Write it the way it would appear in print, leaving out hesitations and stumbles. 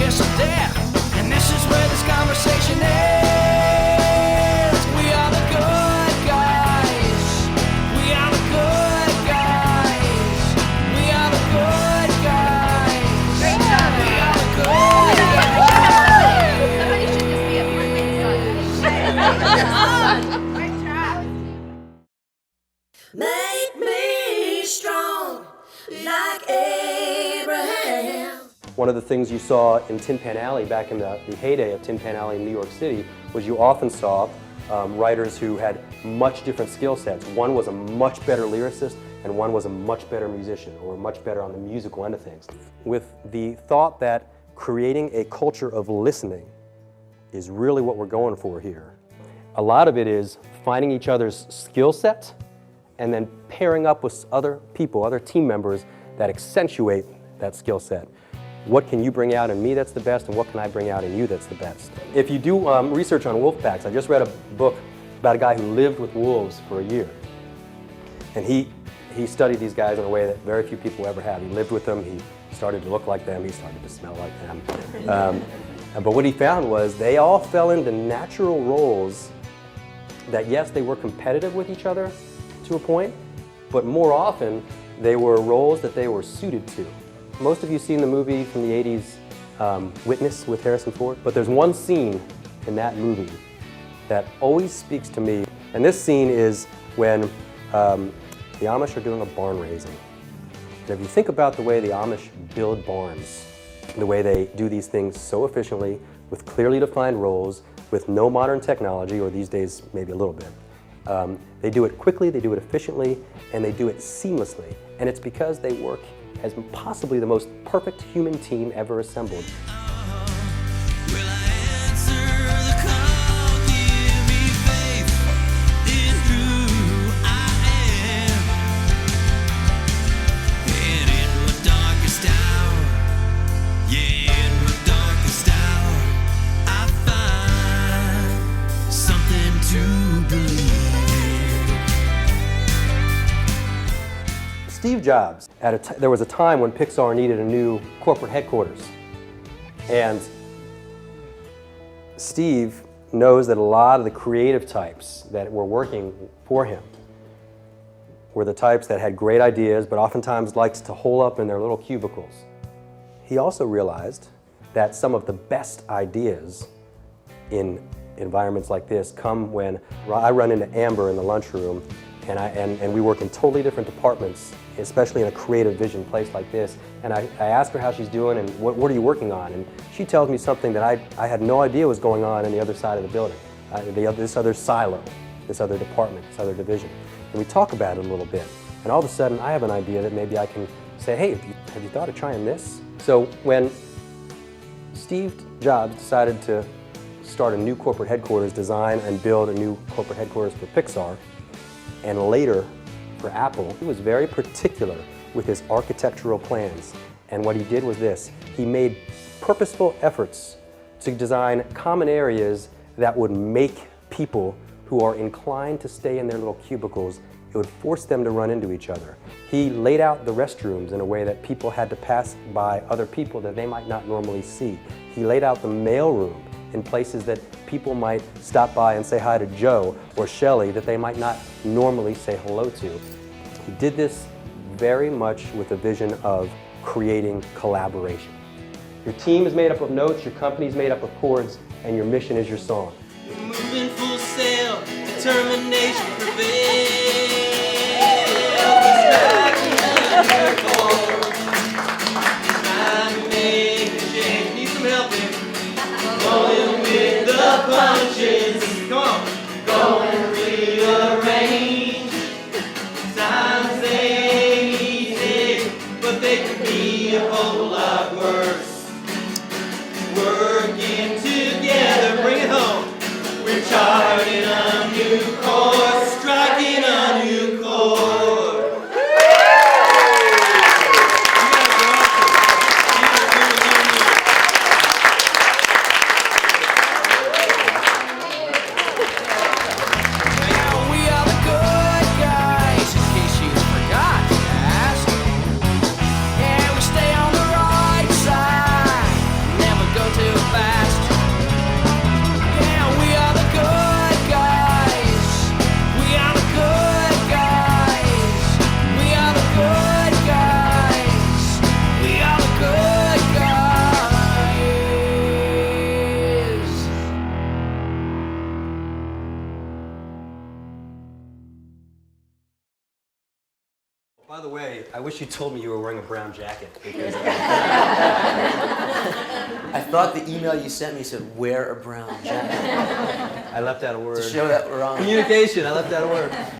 kiss of death. And this is where this conversation ends. We are the good guys. We are the good guys. We are the good guys. Great job. We are the good guys. Somebody should just be a Great job. Make me strong like Abraham. One of the things you saw in Tin Pan Alley back in the heyday of Tin Pan Alley in New York City was you often saw writers who had much different skill sets. One was a much better lyricist and one was a much better musician, or much better on the musical end of things. With the thought that creating a culture of listening is really what we're going for here. A lot of it is finding each other's skill set and then pairing up with other people, other team members that accentuate that skill set. What can you bring out in me that's the best, and what can I bring out in you that's the best? If you do research on wolf packs, I just read a book about a guy who lived with wolves for a year. And he studied these guys in a way that very few people ever have. He lived with them, he started to look like them, he started to smell like them. But what he found was they all fell into natural roles that, yes, they were competitive with each other to a point, but more often they were roles that they were suited to. Most of you seen the movie from the 80s, Witness with Harrison Ford, but there's one scene in that movie that always speaks to me. And this scene is when the Amish are doing a barn raising. And if you think about the way the Amish build barns, the way they do these things so efficiently, with clearly defined roles, with no modern technology, or these days maybe a little bit. They do it quickly, they do it efficiently, and they do it seamlessly. And it's because they work as possibly the most perfect human team ever assembled. Steve Jobs, there was a time when Pixar needed a new corporate headquarters. And Steve knows that a lot of the creative types that were working for him were the types that had great ideas, but oftentimes liked to hole up in their little cubicles. He also realized that some of the best ideas in environments like this come when I run into Amber in the lunchroom, and we work in totally different departments, especially in a creative vision place like this. And I ask her how she's doing and what are you working on? And she tells me something that I had no idea was going on the other side of the building, this other silo, this other department, this other division. And we talk about it a little bit. And all of a sudden, I have an idea that maybe I can say, hey, have you thought of trying this? So when Steve Jobs decided to start a new corporate headquarters, design and build a new corporate headquarters for Pixar, and later for Apple, he was very particular with his architectural plans. And what he did was this: he made purposeful efforts to design common areas that would make people who are inclined to stay in their little cubicles, it would force them to run into each other. He laid out the restrooms in a way that people had to pass by other people that they might not normally see. He laid out the mailroom in places that people might stop by and say hi to Joe or Shelley that they might not normally say hello to. He did this very much with a vision of creating collaboration. Your team is made up of notes, your company is made up of chords, and your mission is your song. We're moving full sail, determination prevails. Trying to make a change, need some help here. Going with the punches, come on. Going rearrange. Times ain't easy, but they can be a whole lot worse. Working together, bring it home. We're charting a new course, striking a new chord. I wish you told me you were wearing a brown jacket because I thought the email you sent me said, wear a brown jacket. I left out a word. To show that we're on. Communication, I left out a word.